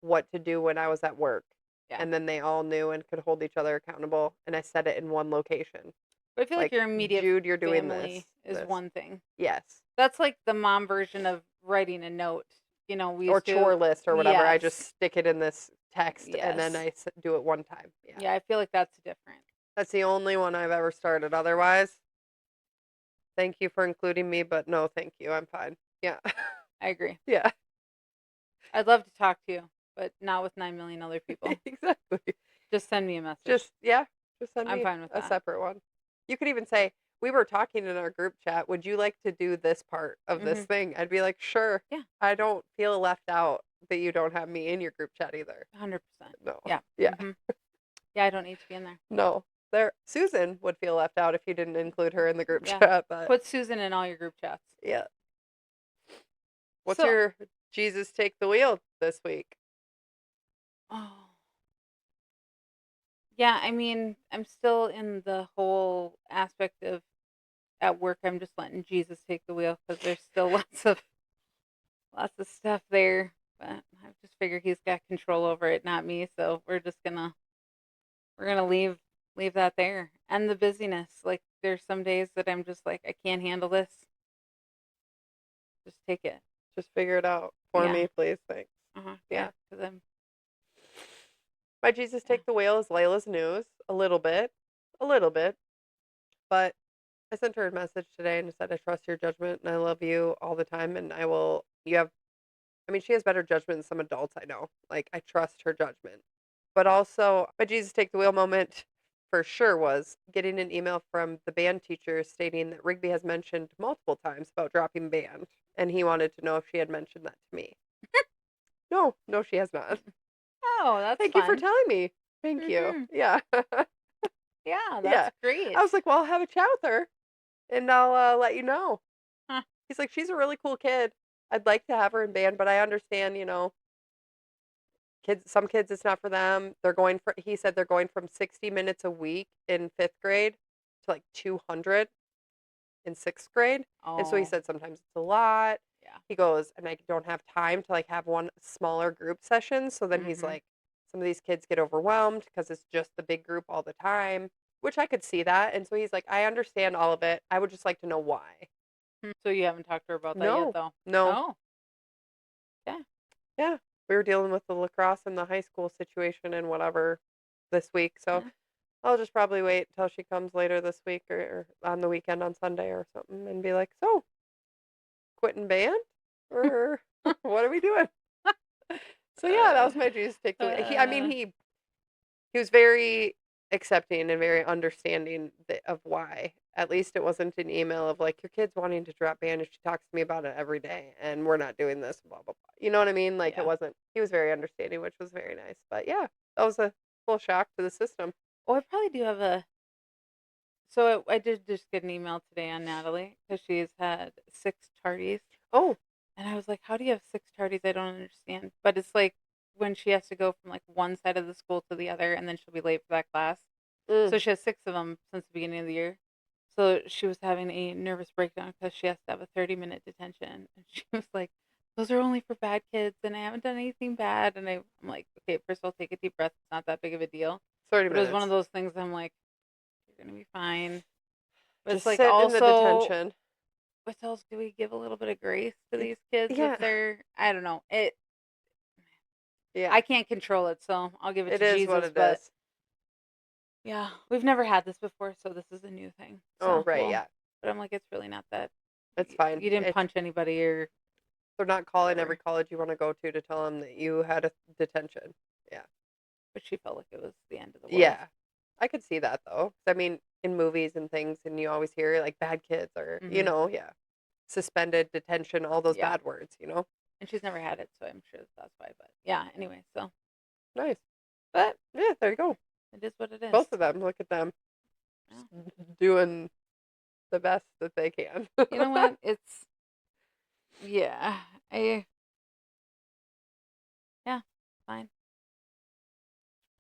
what to do when I was at work. Yeah. And then they all knew and could hold each other accountable. And I set it in one location. But I feel like Like, your immediate Jude, you're doing family is this. one thing. Yes. That's like the mom version of writing a note. We Or used to. chore list or whatever. I just Yes. stick it in this text and then Yes. I do it one time. Yeah. Yeah, I feel like that's different. That's the only one I've ever started. Otherwise, thank you for including me, but no, thank you. I'm fine. Yeah. I agree. Yeah. I'd love to talk to you, but not with 9 million other people. Exactly. Just send me a message. Just send I'm me fine with a that. separate one. You could even say, we were talking in our group chat. Would you like to do this part of this thing? I'd be like, sure. Yeah. I don't feel left out that you don't have me in your group chat either. 100%. No. Yeah. Yeah. Yeah, I don't need to be in there. No. Susan would feel left out if you didn't include her in the group Yeah. chat. But Put Susan in all your group chats. yeah. What's So- your Jesus take the wheel this week? Oh. Yeah, I mean, I'm still in the whole aspect of at work. I'm just letting Jesus take the wheel because there's still lots of stuff there. But I just figure he's got control over it, not me. So we're gonna leave that there. And the busyness. Like there's some days that I'm just like, I can't handle this. Just take it. Just figure it out for Yeah. me, please. Thanks. Yeah, because I'm. My Jesus take the wheel is Layla's news a little bit, but I sent her a message today and said I trust your judgment and I love you all the time and I will. She has better judgment than some adults I know. Like I trust her judgment, but also my Jesus take the wheel moment for sure was getting an email from the band teacher stating that Rigby has mentioned multiple times about dropping band and he wanted to know if she had mentioned that to me. No, she has not. Oh, that's Thank fun. you for telling me. Thank you. Yeah. Yeah, that's great. I was like, well, I'll have a chat with her and I'll let you know. Huh. He's like, she's a really cool kid. I'd like to have her in band, but I understand, some kids, it's not for them. He said they're going from 60 minutes a week in 5th grade to like 200 in 6th grade. And so he Oh, said sometimes it's a lot. yeah. He goes, and I don't have time to like have one smaller group session. So then he's like, some of these kids get overwhelmed because it's just the big group all the time, which I could see that. And so he's like, I understand all of it. I would just like to know why. So you haven't talked to her about that No. yet, though? No. Oh. Yeah. Yeah. We were dealing with the lacrosse and the high school situation and whatever this week. So Yeah. I'll just probably wait until she comes later this week or on the weekend on Sunday or something and be like, so, quitting band? Or what are we doing? So yeah, that was my Jesus take the wheel. He he was very accepting and very understanding of why. At least it wasn't an email of like, your kid's wanting to drop band and she talks to me about it every day and we're not doing this, blah, blah, blah. You know what I mean? Like, it Yeah. wasn't, he was very understanding, which was very nice. But yeah, that was a full shock to the system. Oh, I probably do have a. So I did just get an email today on Natalie because she's had 6 tardies. Oh, And I was like, how do you have 6 tardies? I don't understand. But it's like when she has to go from like one side of the school to the other and then she'll be late for that class. mm, So she has 6 of them since the beginning of the year. So she was having a nervous breakdown because she has to have a 30-minute detention. And she was like, those are only for bad kids and I haven't done anything bad. And I'm like, okay, first of all, take a deep breath. It's not that big of a deal. 30 But it was one minutes. of those things I'm like, you're going to be fine. But it's Just like sit in the also, detention. what else do we give a little bit of grace to these kids if Yeah. they're, I don't know. Yeah. I can't control it, so I'll give it It to is what Jesus. it But is. yeah, we've never had this before, so this is a new thing. Oh, So, right. well, Yeah. but I'm like, it's really not that. It's fine. You didn't punch anybody or They're not calling whatever. every college you want to go to tell them that you had a detention. Yeah. But she felt like it was the end of the world. Yeah. I could see that though. I mean, in movies and things, and you always hear like bad kids or, yeah, suspended, detention, all those bad words, And she's never had it, so I'm sure that's why. But yeah, anyway, so. Nice. But yeah, there you go. It is what it is. Both of them, look at them. Yeah. Doing the best that they can. You know what? It's, yeah, fine.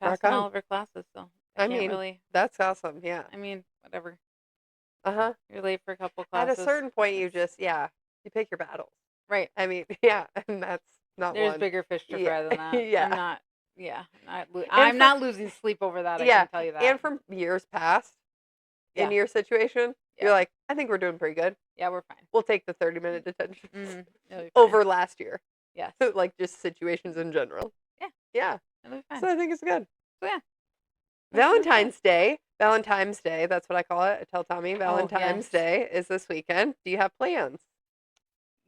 Passing all of her classes, so I can't really. That's awesome. Yeah. I mean, whatever. Uh-huh. You're late for a couple At classes. a certain point, you just, you pick your battles. Right. I mean, yeah, and that's not There's one. bigger fish to fry than that. Yeah. I'm not losing sleep over that, I can tell you that. And from years past, in your situation, you're like, I think we're doing pretty good. Yeah, we're fine. We'll take the 30-minute detention Mm-hmm. over last year. Yes. Like, just situations in general. Yeah. Yeah. It'll be fine. So I think it's good. So yeah. Valentine's Day, that's what I call it. I tell Tommy Valentine's Day is this weekend. Do you have plans?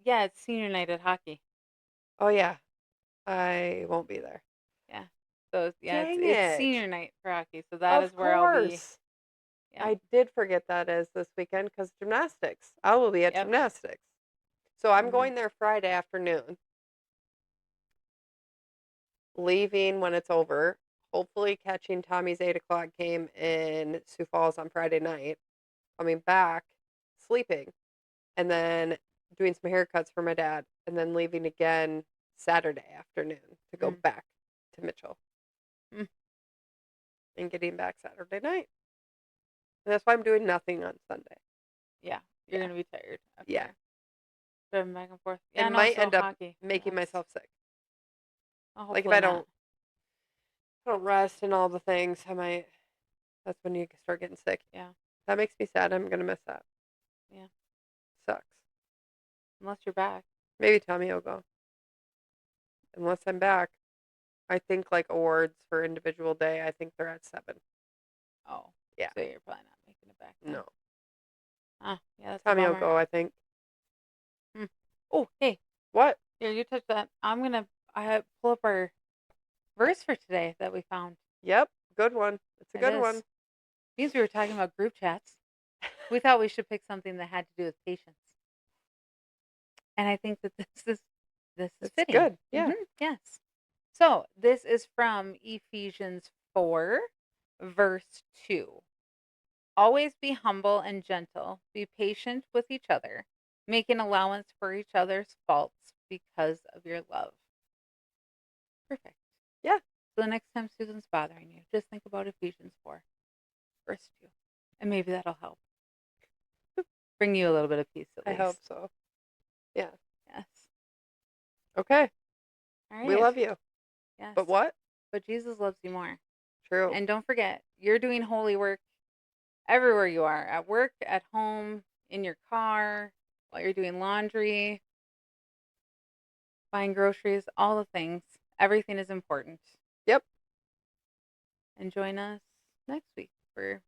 Yeah, it's senior night at hockey. Oh, yeah. I won't be there. Yeah. So, yeah, Dang it's senior night for hockey. So that is where I'll be. Yeah. I did forget that is this weekend because gymnastics. I will be at gymnastics. So I'm going there Friday afternoon. Leaving when it's over. Hopefully catching Tommy's 8 o'clock game in Sioux Falls on Friday night. Coming back, sleeping. And then doing some haircuts for my dad. And then leaving again Saturday afternoon to go back to Mitchell. And getting back Saturday night. And that's why I'm doing nothing on Sunday. Yeah. You're going to be tired. Okay. Yeah. Driving back and forth. Yeah, and might end up making myself sick. Like if I don't rest and all the things, I might. That's when you start getting sick. Yeah. That makes me sad. I'm gonna miss that. Yeah. Sucks. Unless you're back. Maybe Tommy will go. Unless I'm back, I think like awards for individual day. I think they're at 7. Oh. Yeah. So you're probably not making it back then. No. Yeah. That's Tommy will go. I think. Oh, hey. What? Here, you touch that. I pull up our verse for today that we found. Yep, good one. It's a good one. Means we were talking about group chats. We thought we should pick something that had to do with patience. And I think that this is fitting. Good. Yeah. Yes. So this is from Ephesians 4, verse 2. Always be humble and gentle. Be patient with each other, making allowance for each other's faults because of your love. Perfect. Yeah. So the next time Susan's bothering you, just think about Ephesians 4, verse 2. And maybe that'll help. Bring you a little bit of peace at least. I hope so. Yeah. Yes. Okay. All right. We love you. Yes. But what? But Jesus loves you more. True. And don't forget, you're doing holy work everywhere you are. At work, at home, in your car, while you're doing laundry, buying groceries, all the things. Everything is important. Yep. And join us next week. We're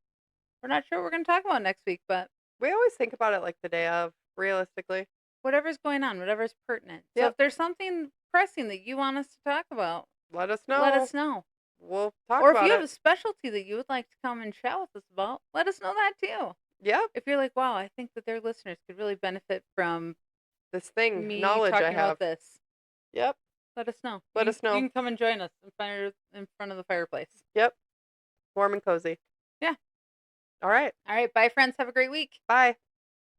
not sure what we're going to talk about next week, but we always think about it like the day of, realistically. Whatever's going on, whatever's pertinent. Yep. So if there's something pressing that you want us to talk about, let us know. Let us know. we'll talk Or if about you have it. a specialty that you would like to come and chat with us about, let us know that too. Yep. If you're like, wow, I think that their listeners could really benefit from This thing, me knowledge I talking about have. this, Yep. let us know. Let us You know. can come and join us in front of the fireplace. Yep. Warm and cozy. Yeah. All right. All right. Bye, friends. Have a great week. Bye.